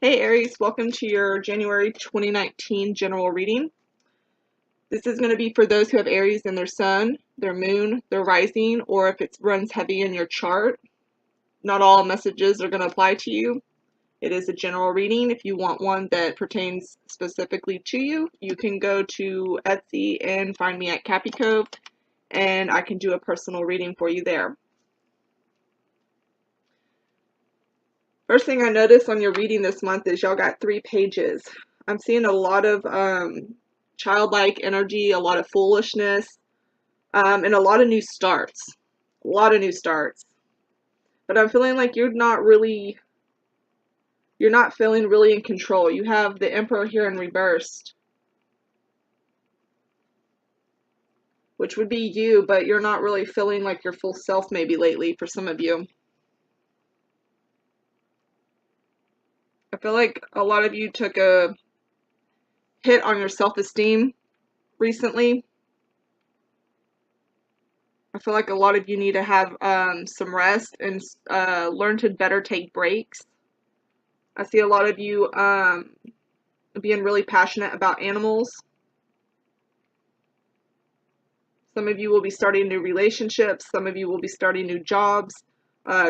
Hey Aries, welcome to your January 2019 general reading. This is going to be for those who have Aries in their sun, their moon, their rising, or if it runs heavy in your chart. Not all messages are going to apply to you. It is a general reading. If you want one that pertains specifically to you, you can go to Etsy and find me at Cappy Cove, and I can do a personal reading for you there. First thing I noticed on your reading this month is y'all got 3 pages. I'm seeing a lot of childlike energy, a lot of foolishness, and a lot of new starts. A lot of new starts. But I'm feeling like you're not feeling really in control. You have the Emperor here in reversed, which would be you, but you're not really feeling like your full self maybe lately for some of you. I feel like a lot of you took a hit on your self-esteem recently. I feel like a lot of you need to have some rest and learn to better take breaks. I see a lot of you being really passionate about animals. Some of you will be starting new relationships. Some of you will be starting new jobs,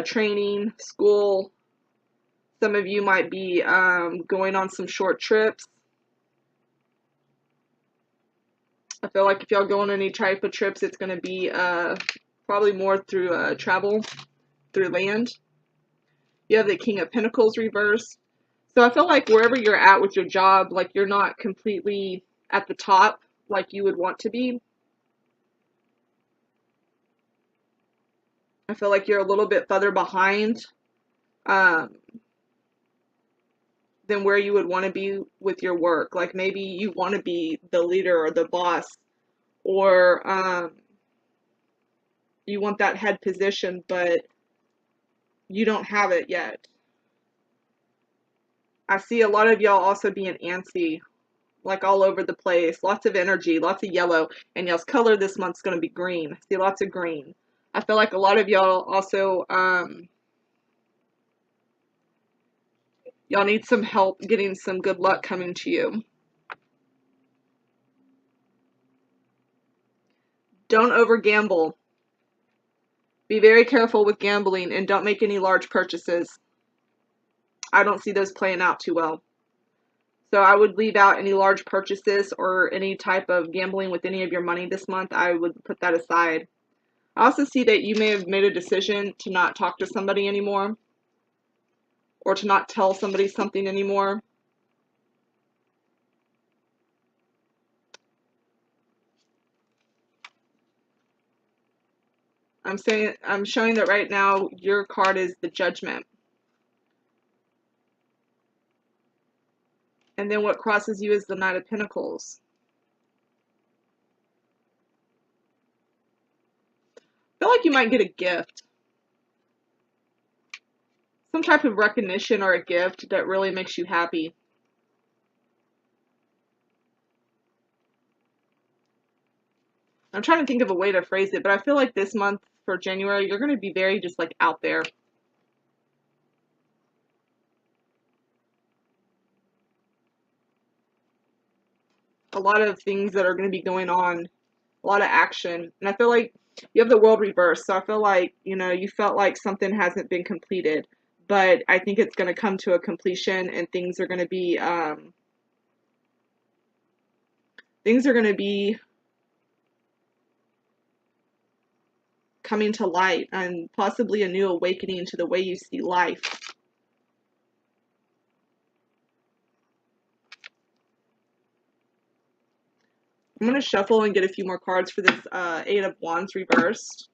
training, school. Some of you might be going on some short trips. I feel like if y'all go on any type of trips, it's going to be probably more through travel, through land. You have the King of Pentacles reversed. So I feel like wherever you're at with your job, like you're not completely at the top like you would want to be. I feel like you're a little bit further behind than where you would want to be with your work. Like maybe you want to be the leader or the boss, or you want that head position, but you don't have it yet. I see a lot of y'all also being antsy, like all over the place. Lots of energy, lots of yellow, and y'all's color this month's going to be green. I see lots of green. I feel like a lot of y'all also, y'all need some help getting some good luck coming to you. Don't over gamble. Be very careful with gambling and don't make any large purchases. I don't see those playing out too well. So I would leave out any large purchases or any type of gambling with any of your money this month. I would put that aside. I also see that you may have made a decision to not talk to somebody anymore, or to not tell somebody something anymore. I'm showing that right now your card is the Judgment. And then what crosses you is the Knight of Pentacles. I feel like you might get a gift. Some type of recognition or a gift that really makes you happy. I'm trying to think of a way to phrase it, but I feel like this month for January, you're going to be very just like out there. A lot of things that are going to be going on, a lot of action. And I feel like you have the World reversed, so I feel like, you know, you felt like something hasn't been completed, but I think it's going to come to a completion and things are going to be, coming to light and possibly a new awakening to the way you see life. I'm going to shuffle and get a few more cards for this Eight of Wands reversed.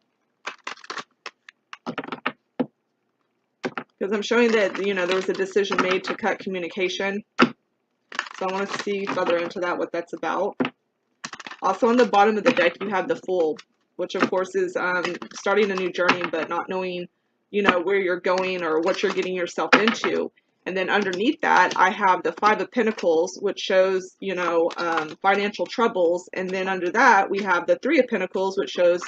Because I'm showing that, you know, there was a decision made to cut communication. So I want to see further into that, what that's about. Also on the bottom of the deck, you have the Fool, which of course is starting a new journey, but not knowing, you know, where you're going or what you're getting yourself into. And then underneath that, I have the Five of Pentacles, which shows, you know, financial troubles. And then under that, we have the Three of Pentacles, which shows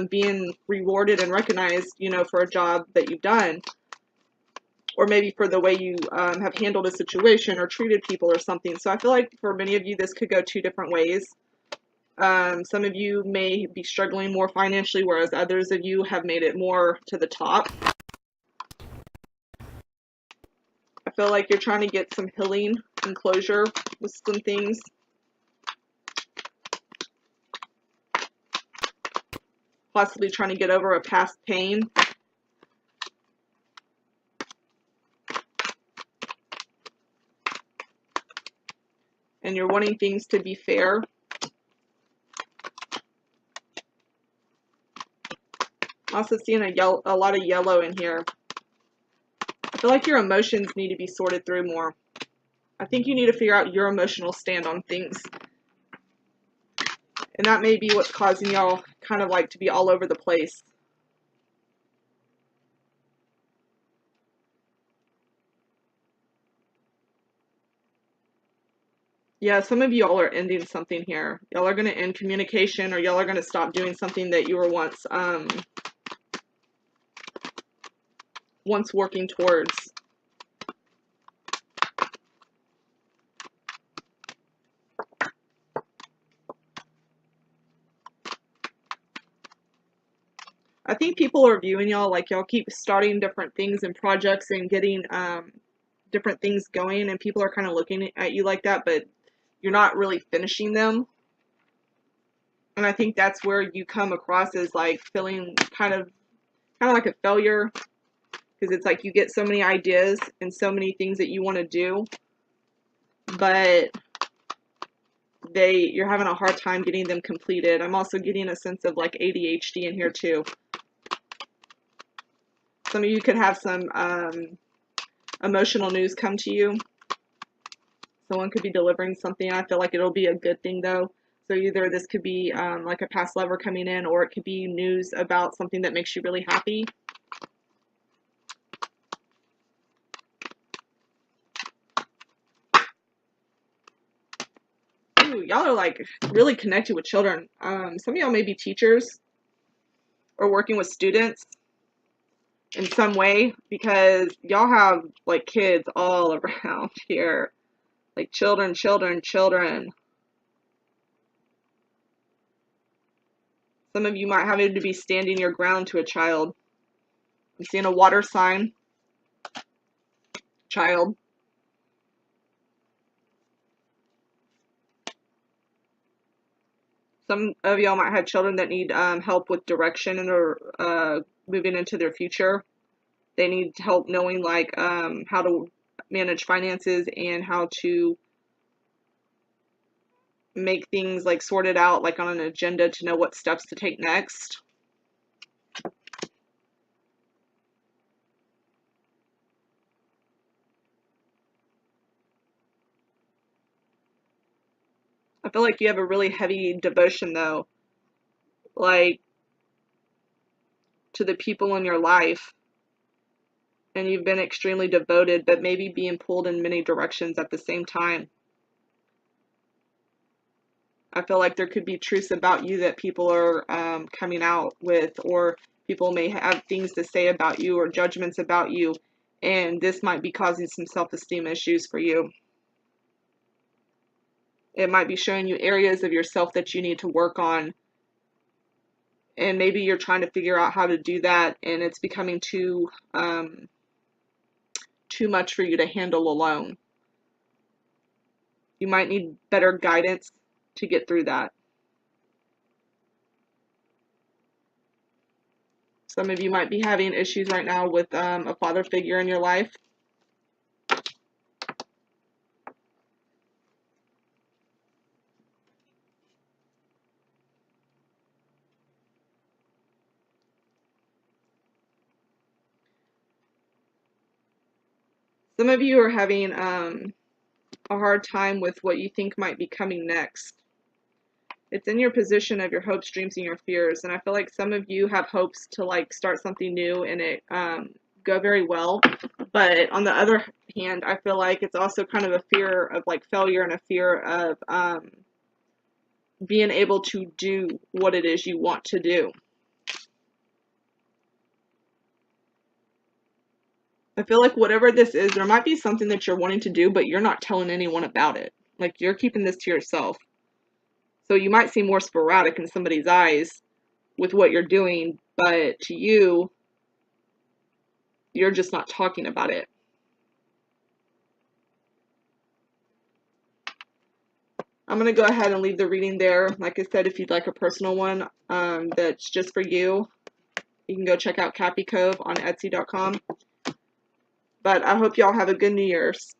being rewarded and recognized, you know, for a job that you've done. or maybe for the way you have handled a situation or treated people or something. So I feel like for many of you, this could go two different ways. Some of you may be struggling more financially, whereas others of you have made it more to the top. I feel like you're trying to get some healing and closure with some things. Possibly trying to get over a past pain. And you're wanting things to be fair. I'm also seeing a lot of yellow in here. I feel like your emotions need to be sorted through more. I think you need to figure out your emotional stand on things. And that may be what's causing y'all kind of like to be all over the place. Yeah, some of y'all are ending something here. Y'all are going to end communication, or y'all are going to stop doing something that you were once working towards. I think people are viewing y'all like y'all keep starting different things and projects and getting different things going, and people are kind of looking at you like that, but you're not really finishing them. And I think that's where you come across as like feeling kind of like a failure, because it's like you get so many ideas and so many things that you want to do, but you're having a hard time getting them completed. I'm also getting a sense of like ADHD in here too. Some of you could have some emotional news come to you. Someone could be delivering something. I feel like it'll be a good thing though. So either this could be like a past lover coming in, or it could be news about something that makes you really happy. Ooh, y'all are like really connected with children. Some of y'all may be teachers or working with students in some way, because y'all have like kids all around here. Like children. Some of you might have to be standing your ground to a child. I'm seeing a water sign. Child. Some of y'all might have children that need help with direction and are moving into their future. They need help knowing like how to manage finances and how to make things like sorted out, like on an agenda, to know what steps to take next. I feel like you have a really heavy devotion though, like to the people in your life, and you've been extremely devoted, but maybe being pulled in many directions at the same time. I feel like there could be truths about you that people are coming out with, or people may have things to say about you or judgments about you, and this might be causing some self-esteem issues for you. It might be showing you areas of yourself that you need to work on, and maybe you're trying to figure out how to do that, and it's becoming too much for you to handle alone. You might need better guidance to get through that. Some of you might be having issues right now with a father figure in your life. Some of you are having a hard time with what you think might be coming next. It's in your position of your hopes, dreams, and your fears. And I feel like some of you have hopes to like start something new and it go very well. But on the other hand, I feel like it's also kind of a fear of like failure and a fear of being able to do what it is you want to do. I feel like whatever this is, there might be something that you're wanting to do, but you're not telling anyone about it. Like, you're keeping this to yourself. So you might seem more sporadic in somebody's eyes with what you're doing, but to you, you're just not talking about it. I'm going to go ahead and leave the reading there. Like I said, if you'd like a personal one that's just for you, you can go check out Cappy Cove on Etsy.com. But I hope y'all have a good New Year's.